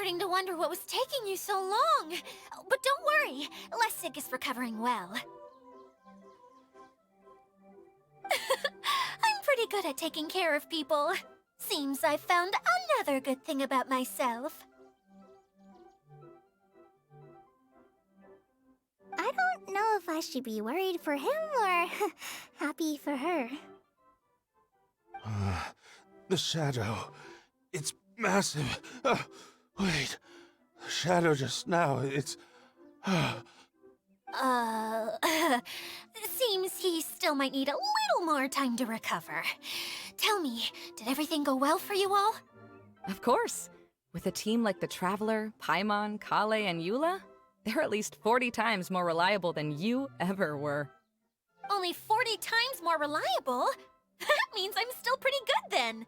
starting to wonder what was taking you so long. But don't worry, Lessig is recovering well. I'm pretty good at taking care of people. Seems I've found another good thing about myself. I don't know if I should be worried for him or happy for her. The shadow. It's massive. Wait. The shadow just now, it's... Seems he still might need a little more time to recover. Tell me, did everything go well for you all? Of course. With a team like the Traveler, Paimon, Klee, and Eula, they're at least 40 times more reliable than you ever were. Only 40 times more reliable? That means I'm still pretty good then.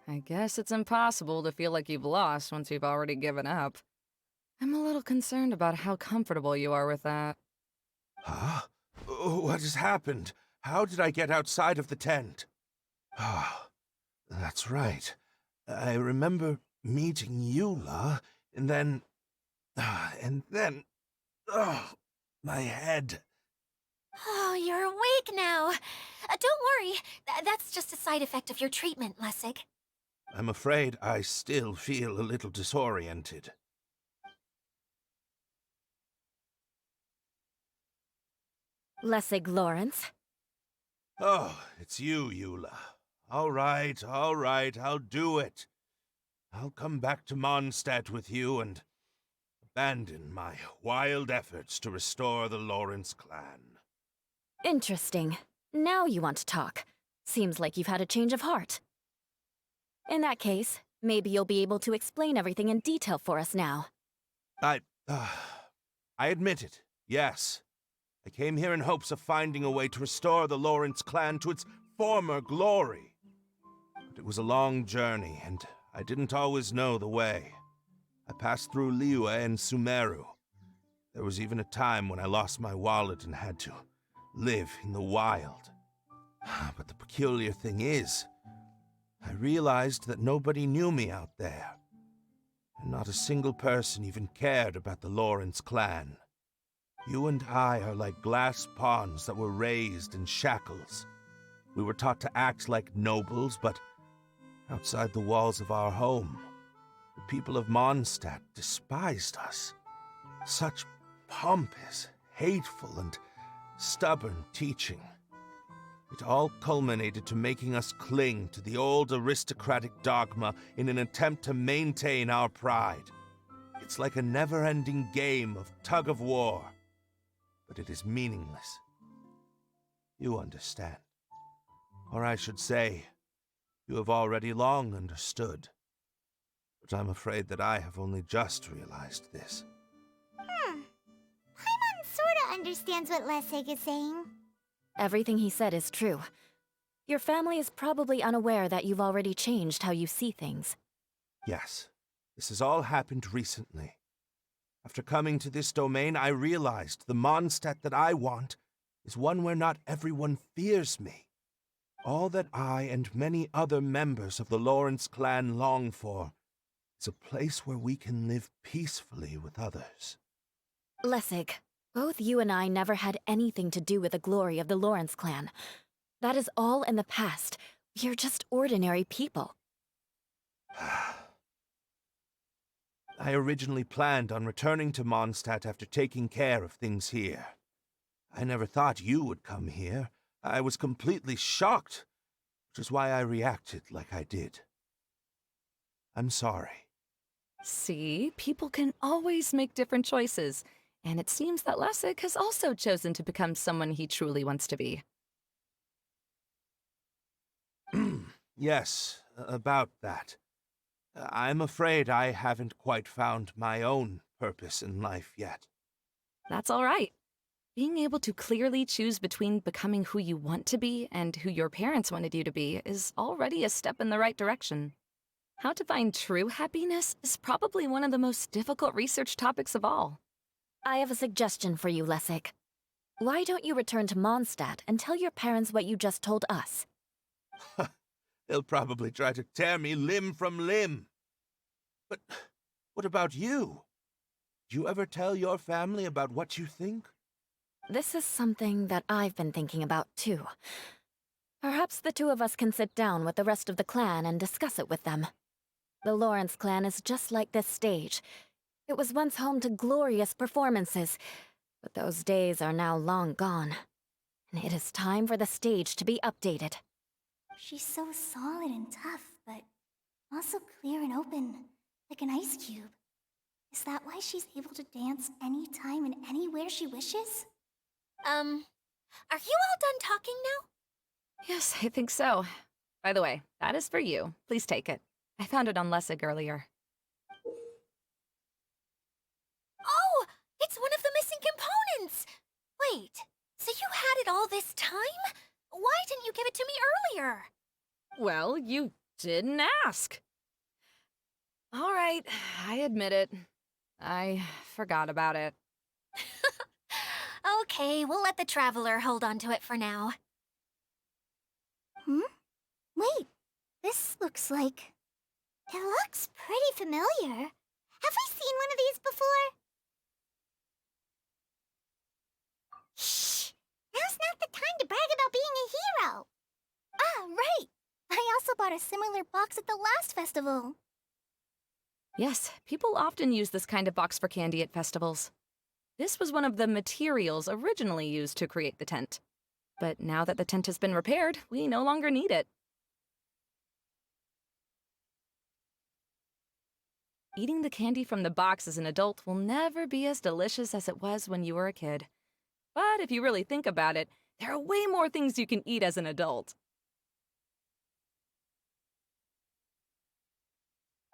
I guess it's impossible to feel like you've lost once you've already given up. I'm a little concerned about how comfortable you are with that. Huh? What has happened? How did I get outside of the tent? Ah, that's right. I remember meeting Eula, and then... Oh, my head. Oh, you're awake now. Don't worry, that's just a side effect of your treatment, Lessig. I'm afraid I still feel a little disoriented. Lessig Lawrence. Oh, it's you, Eula. All right, I'll do it. I'll come back to Mondstadt with you and abandon my wild efforts to restore the Lawrence clan. Interesting. Now you want to talk. Seems like you've had a change of heart. In that case, maybe you'll be able to explain everything in detail for us now. I admit it, yes. I came here in hopes of finding a way to restore the Lawrence clan to its former glory. But it was a long journey, and I didn't always know the way. I passed through Liyue and Sumeru. There was even a time when I lost my wallet and had to live in the wild. But the peculiar thing is, I realized that nobody knew me out there. And not a single person even cared about the Lawrence clan. You and I are like glass pawns that were raised in shackles. We were taught to act like nobles, but outside the walls of our home, the people of Mondstadt despised us. Such pompous, hateful, and stubborn teaching. It all culminated to making us cling to the old aristocratic dogma in an attempt to maintain our pride. It's like a never-ending game of tug-of-war, but it is meaningless. You understand. Or I should say, you have already long understood. But I'm afraid that I have only just realized this. Paimon sorta understands what Lessig is saying. Everything he said is true. Your family is probably unaware that you've already changed how you see things. Yes, this has all happened recently. After coming to this domain, I realized the Mondstadt that I want is one where not everyone fears me. All that I and many other members of the Lawrence clan long for is a place where we can live peacefully with others. Lessig, both you and I never had anything to do with the glory of the Lawrence clan. That is all in the past. We're just ordinary people. I originally planned on returning to Mondstadt after taking care of things here. I never thought you would come here. I was completely shocked, which is why I reacted like I did. I'm sorry. See, people can always make different choices, and it seems that Lessig has also chosen to become someone he truly wants to be. Yes, about that. I'm afraid I haven't quite found my own purpose in life yet. That's all right. Being able to clearly choose between becoming who you want to be and who your parents wanted you to be is already a step in the right direction. How to find true happiness is probably one of the most difficult research topics of all. I have a suggestion for you, Lessig. Why don't you return to Mondstadt and tell your parents what you just told us? They'll probably try to tear me limb from limb. But what about you? Do you ever tell your family about what you think? This is something that I've been thinking about, too. Perhaps the two of us can sit down with the rest of the clan and discuss it with them. The Lawrence clan is just like this stage. It was once home to glorious performances, but those days are now long gone. And it is time for the stage to be updated. She's so solid and tough, but also clear and open, like an ice cube. Is that why she's able to dance anytime and anywhere she wishes? Are you all done talking now? Yes, I think so. By the way, that is for you. Please take it. I found it on Lessig earlier. Oh, it's one of the missing components! Wait, so you had it all this time? Why didn't you give it to me earlier? Well, you didn't ask. All right, I admit it. I forgot about it. Okay, we'll let the Traveler hold on to it for now. Wait, this looks like... It looks pretty familiar. Have we seen one of these before? Shh! Now's not the time to brag about being a hero! Ah, right! I also bought a similar box at the last festival. Yes, people often use this kind of box for candy at festivals. This was one of the materials originally used to create the tent. But now that the tent has been repaired, we no longer need it. Eating the candy from the box as an adult will never be as delicious as it was when you were a kid. But if you really think about it, there are way more things you can eat as an adult.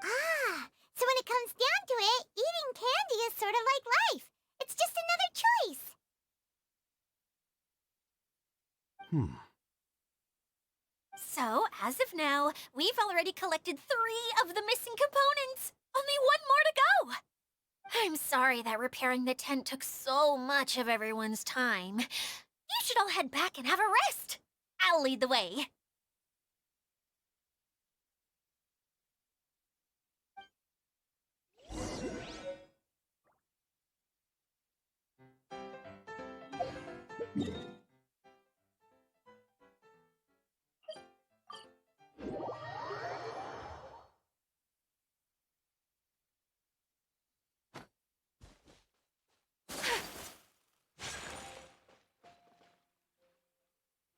Ah, so when it comes down to it, eating candy is sort of like life. It's just another choice. So, as of now, we've already collected 3 of the missing components. Only one more to go. I'm sorry that repairing the tent took so much of everyone's time. You should all head back and have a rest. I'll lead the way.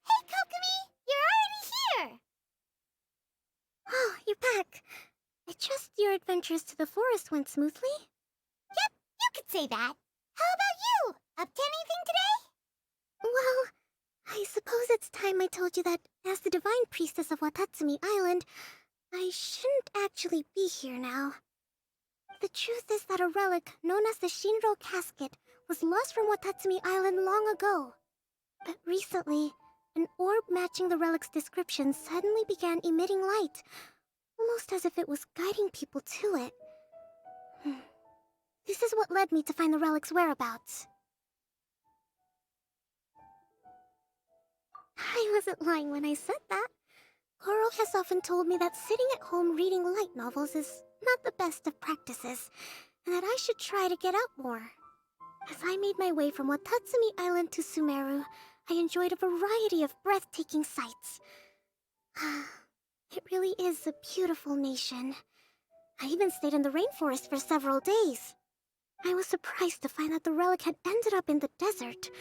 Hey, Kokomi! You're already here! Oh, you're back. I trust your adventures to the forest went smoothly? Yep, you could say that. How about you? Up to anything today? Well, I suppose it's time I told you that, as the divine priestess of Watatsumi Island, I shouldn't actually be here now. The truth is that a relic known as the Shinro Casket was lost from Watatsumi Island long ago. But recently, an orb matching the relic's description suddenly began emitting light, almost as if it was guiding people to it. This is what led me to find the relic's whereabouts. I wasn't lying when I said that. Koro has often told me that sitting at home reading light novels is not the best of practices, and that I should try to get out more. As I made my way from Watatsumi Island to Sumeru, I enjoyed a variety of breathtaking sights. It really is a beautiful nation. I even stayed in the rainforest for several days. I was surprised to find that the relic had ended up in the desert.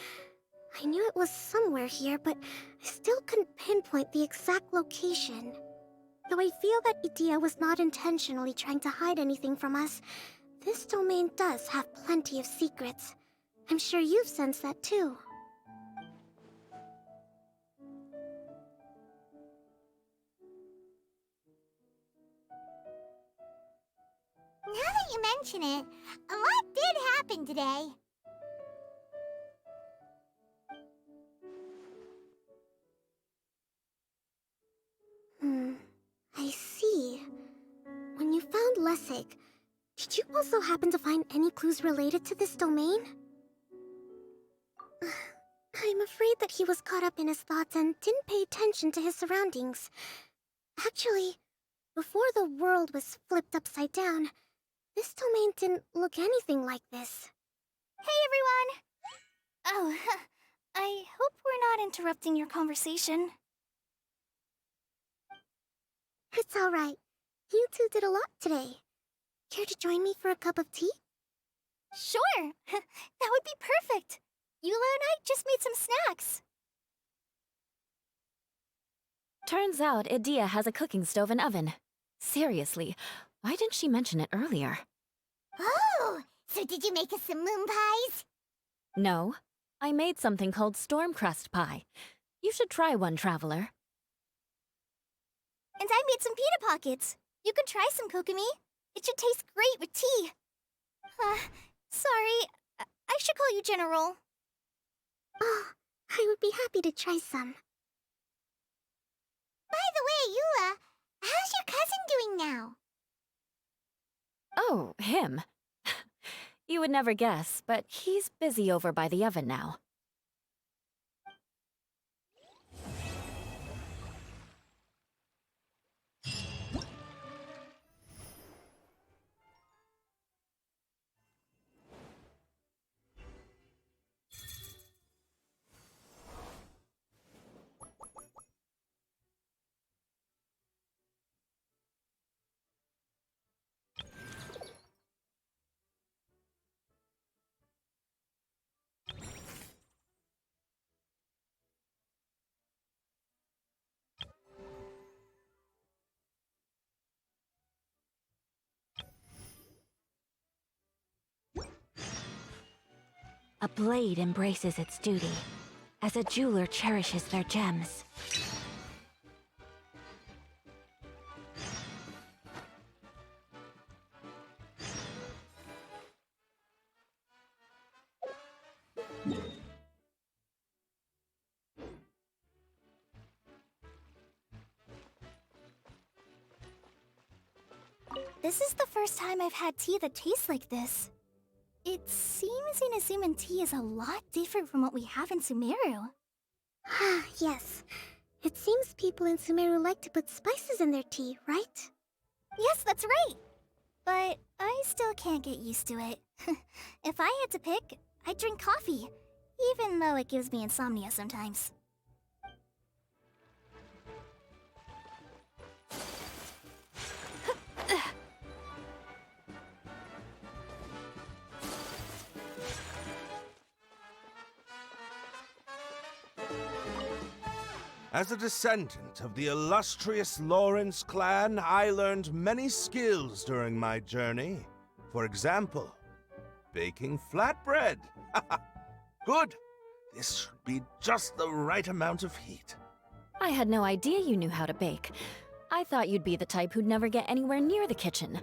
I knew it was somewhere here, but I still couldn't pinpoint the exact location. Though I feel that Itia was not intentionally trying to hide anything from us, this domain does have plenty of secrets. I'm sure you've sensed that too. Now that you mention it, a lot did happen today. I see. When you found Lessig, did you also happen to find any clues related to this domain? I'm afraid that he was caught up in his thoughts and didn't pay attention to his surroundings. Actually, before the world was flipped upside down, This domain didn't look anything like this. Hey, everyone! Oh, I hope we're not interrupting your conversation. It's alright. You two did a lot today. Care to join me for a cup of tea? Sure! That would be perfect! Eula and I just made some snacks. Turns out Edea has a cooking stove and oven. Seriously, why didn't she mention it earlier? Oh! So did you make us some moon pies? No, I made something called storm crust pie. You should try one, Traveler. And I made some pita pockets. You could try some, Kokomi. It should taste great with tea. Sorry. I should call you General. Oh, I would be happy to try some. By the way, Eula, how's your cousin doing now? Oh, him. You would never guess, but he's busy over by the oven now. A blade embraces its duty, as a jeweler cherishes their gems. This is the first time I've had tea that tastes like this. It seems Inazuman tea is a lot different from what we have in Sumeru. Yes. It seems people in Sumeru like to put spices in their tea, right? Yes, that's right. But I still can't get used to it. If I had to pick, I'd drink coffee, even though it gives me insomnia sometimes. As a descendant of the illustrious Lawrence clan, I learned many skills during my journey. For example, baking flatbread. Good. This should be just the right amount of heat. I had no idea you knew how to bake. I thought you'd be the type who'd never get anywhere near the kitchen.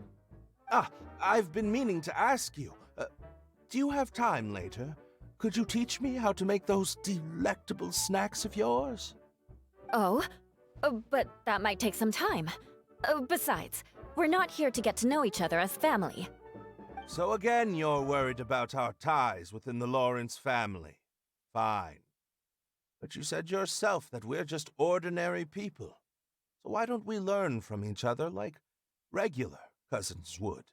I've been meaning to ask you. Do you have time later? Could you teach me how to make those delectable snacks of yours? Oh? But that might take some time. Besides, we're not here to get to know each other as family. So again, you're worried about our ties within the Lawrence family. Fine. But you said yourself that we're just ordinary people. So why don't we learn from each other like regular cousins would?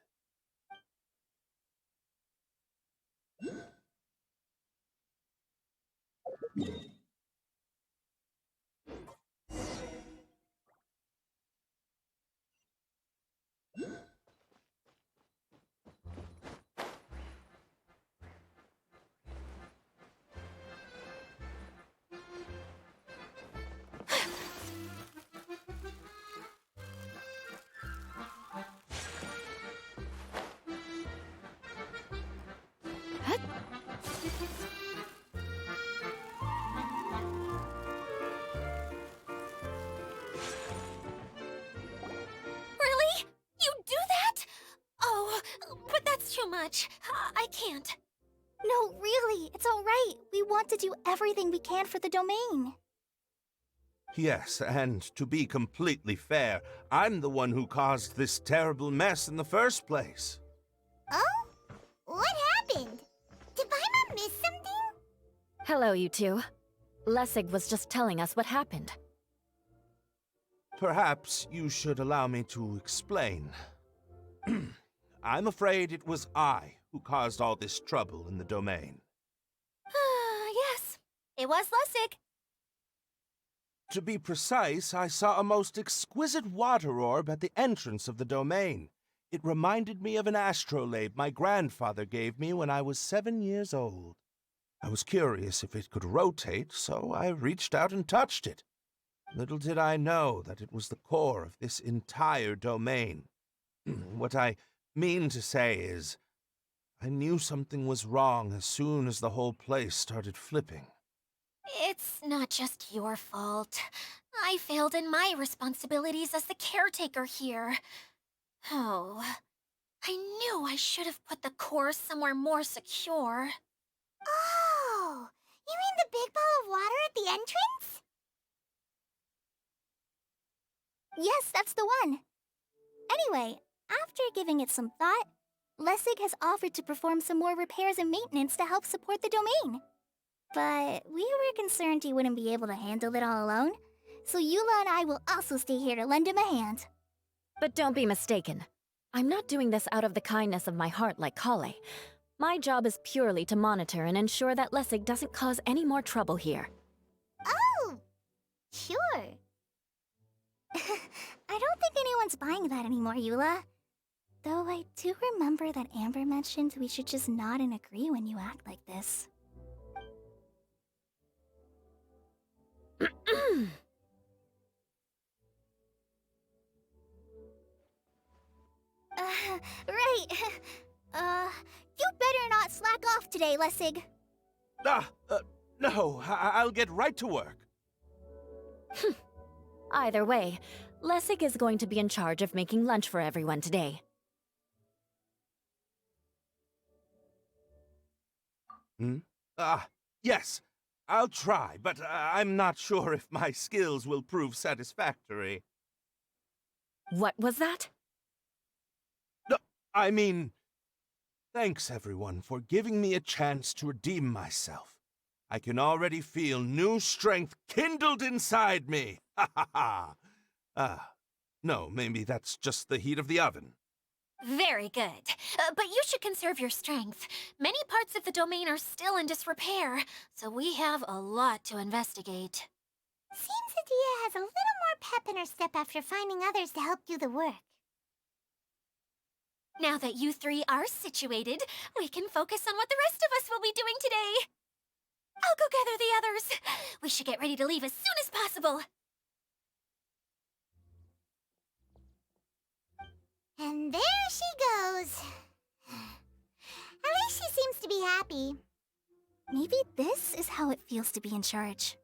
Really? You do that? Oh, but that's too much. I can't. No, really, it's alright. We want to do everything we can for the domain. Yes, and to be completely fair, I'm the one who caused this terrible mess in the first place. Oh? What happened? Did Paimon miss something? Hello, you two. Lessig was just telling us what happened. Perhaps you should allow me to explain. I'm afraid it was I who caused all this trouble in the domain. Yes, it was Lessig. To be precise, I saw a most exquisite water orb at the entrance of the domain. It reminded me of an astrolabe my grandfather gave me when I was 7 years old. I was curious if it could rotate, so I reached out and touched it. Little did I know that it was the core of this entire domain. What I mean to say is, I knew something was wrong as soon as the whole place started flipping. It's not just your fault. I failed in my responsibilities as the caretaker here. Oh, I knew I should have put the core somewhere more secure. Oh, you mean the big ball of water at the entrance? Yes, that's the one. Anyway, after giving it some thought, Lessig has offered to perform some more repairs and maintenance to help support the domain. But we were concerned he wouldn't be able to handle it all alone, so Eula and I will also stay here to lend him a hand. But don't be mistaken. I'm not doing this out of the kindness of my heart like Kale. My job is purely to monitor and ensure that Lessig doesn't cause any more trouble here. Oh, sure. I don't think anyone's buying that anymore, Eula. Though I do remember that Amber mentioned we should just nod and agree when you act like this. Right. You better not slack off today, Lessig. No, I'll get right to work. Either way, Lessig is going to be in charge of making lunch for everyone today. Yes, I'll try, but I'm not sure if my skills will prove satisfactory. What was that? No, I mean, thanks everyone for giving me a chance to redeem myself. I can already feel new strength kindled inside me. Ha ha ha. No, maybe that's just the heat of the oven. Very good. But you should conserve your strength. Many parts of the domain are still in disrepair, so we have a lot to investigate. Seems Adia has a little more pep in her step after finding others to help do the work. Now that you three are situated, we can focus on what the rest of us will be doing today. I'll go gather the others. We should get ready to leave as soon as possible. And there she goes. At least she seems to be happy. Maybe this is how it feels to be in charge.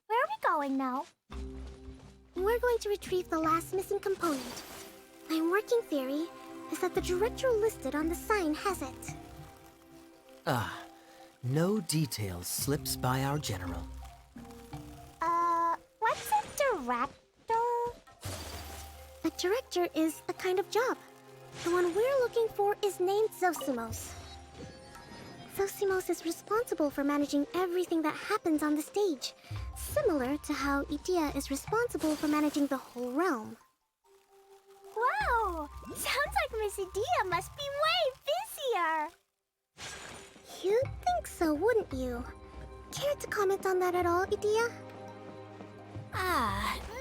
Where are we going now? We're going to retrieve the last missing component. My working theory is that the director listed on the sign has it. No detail slips by our general. What's a director? A director is a kind of job. The one we're looking for is named Zosimos. Zosimos is responsible for managing everything that happens on the stage, similar to how Idea is responsible for managing the whole realm. Wow! Sounds like Miss Idea must be way busier. You'd think so, wouldn't you? Care to comment on that at all, Idea?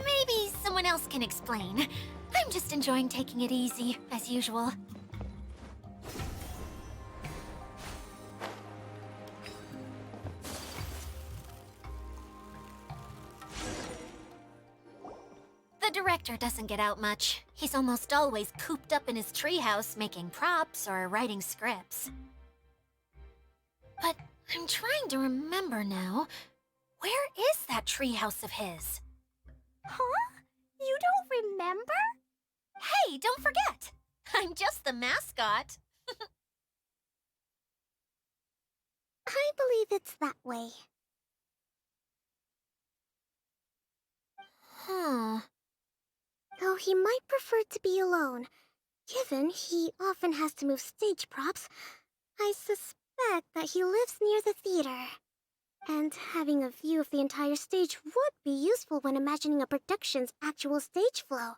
Maybe someone else can explain. I'm just enjoying taking it easy, as usual. The director doesn't get out much. He's almost always cooped up in his treehouse making props or writing scripts. But I'm trying to remember now. Where is that treehouse of his? Huh? You don't remember? Hey, don't forget! I'm just the mascot. I believe it's that way. Huh. Though he might prefer to be alone, given he often has to move stage props, I suspect that he lives near the theater. And having a view of the entire stage would be useful when imagining a production's actual stage flow.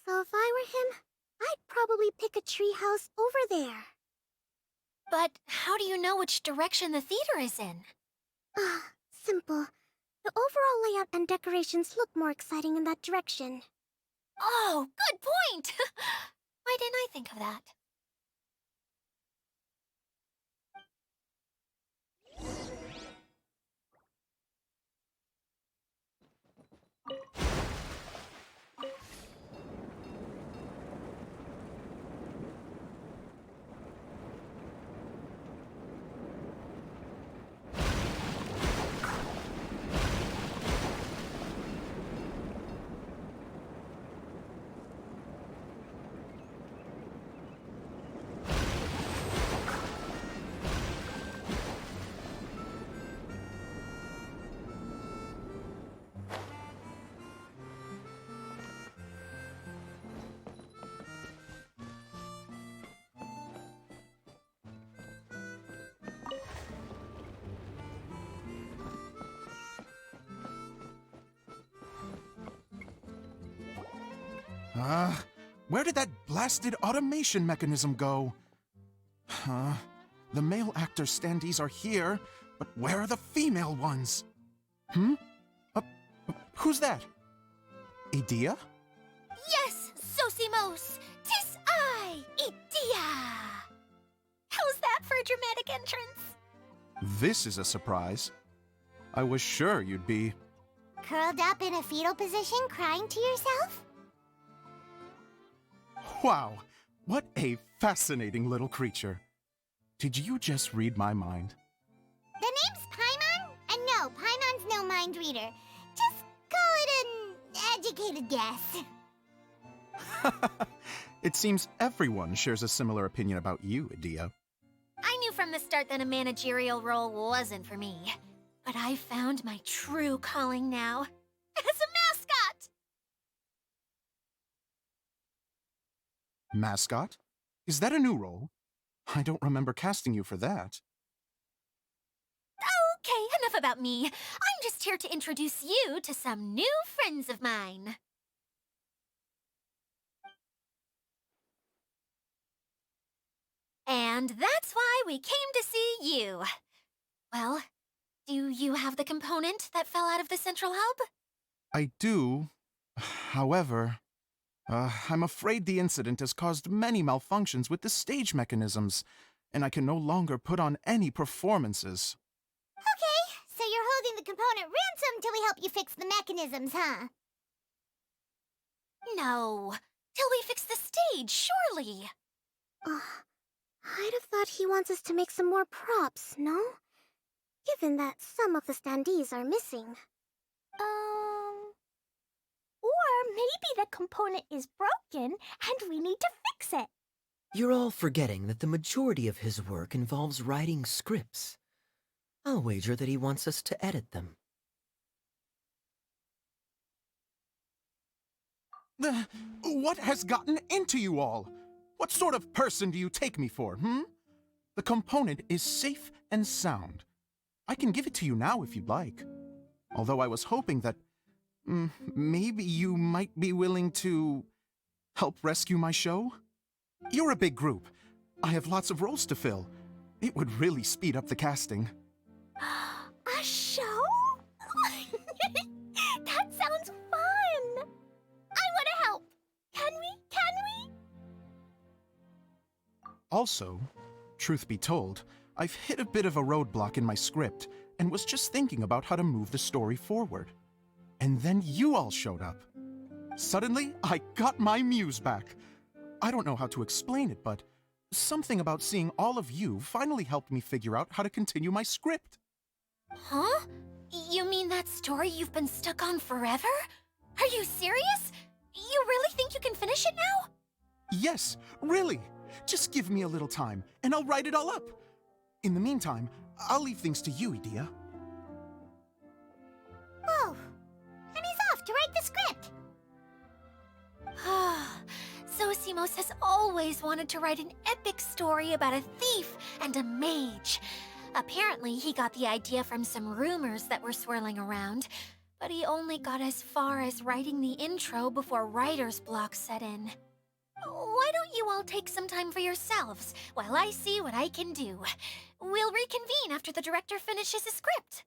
So if I were him, I'd probably pick a treehouse over there. But how do you know which direction the theater is in? Simple. The overall layout and decorations look more exciting in that direction. Oh, good point! Why didn't I think of that? Where did that blasted automation mechanism go? The male actor standees are here, but where are the female ones? Who's that? Idea? Yes, Zosimos! 'Tis I, Idea! How's that for a dramatic entrance? This is a surprise. I was sure you'd be... Curled up in a fetal position, crying to yourself? Wow, what a fascinating little creature. Did you just read my mind? The name's Paimon? And no, Paimon's no mind reader. Just call it an educated guess. It seems everyone shares a similar opinion about you, Idea. I knew from the start that a managerial role wasn't for me. But I found my true calling now. As a mascot! Mascot? Is that a new role? I don't remember casting you for that. Okay, enough about me. I'm just here to introduce you to some new friends of mine. And that's why we came to see you. Well, do you have the component that fell out of the central hub? I do. However, I'm afraid the incident has caused many malfunctions with the stage mechanisms, and I can no longer put on any performances. Okay, so you're holding the component ransom till we help you fix the mechanisms, huh? No, till we fix the stage, surely. I'd have thought he wants us to make some more props, no? Given that some of the standees are missing. Or maybe the component is broken and we need to fix it. You're all forgetting that the majority of his work involves writing scripts. I'll wager that he wants us to edit them. What has gotten into you all? What sort of person do you take me for, The component is safe and sound. I can give it to you now if you'd like. Although I was hoping that maybe you might be willing to help rescue my show? You're a big group. I have lots of roles to fill. It would really speed up the casting. A show? That sounds fun! I want to help! Can we? Can we? Also, truth be told, I've hit a bit of a roadblock in my script and was just thinking about how to move the story forward. And then you all showed up. Suddenly, I got my muse back. I don't know how to explain it, but something about seeing all of you finally helped me figure out how to continue my script. Huh? You mean that story you've been stuck on forever? Are you serious? You really think you can finish it now? Yes, really. Just give me a little time, and I'll write it all up. In the meantime, I'll leave things to you, Edea. Whoa. And he's off to write the script. Zosimos has always wanted to write an epic story about a thief and a mage. Apparently, he got the idea from some rumors that were swirling around, but he only got as far as writing the intro before writer's block set in. Why don't you all take some time for yourselves while I see what I can do? We'll reconvene after the director finishes his script.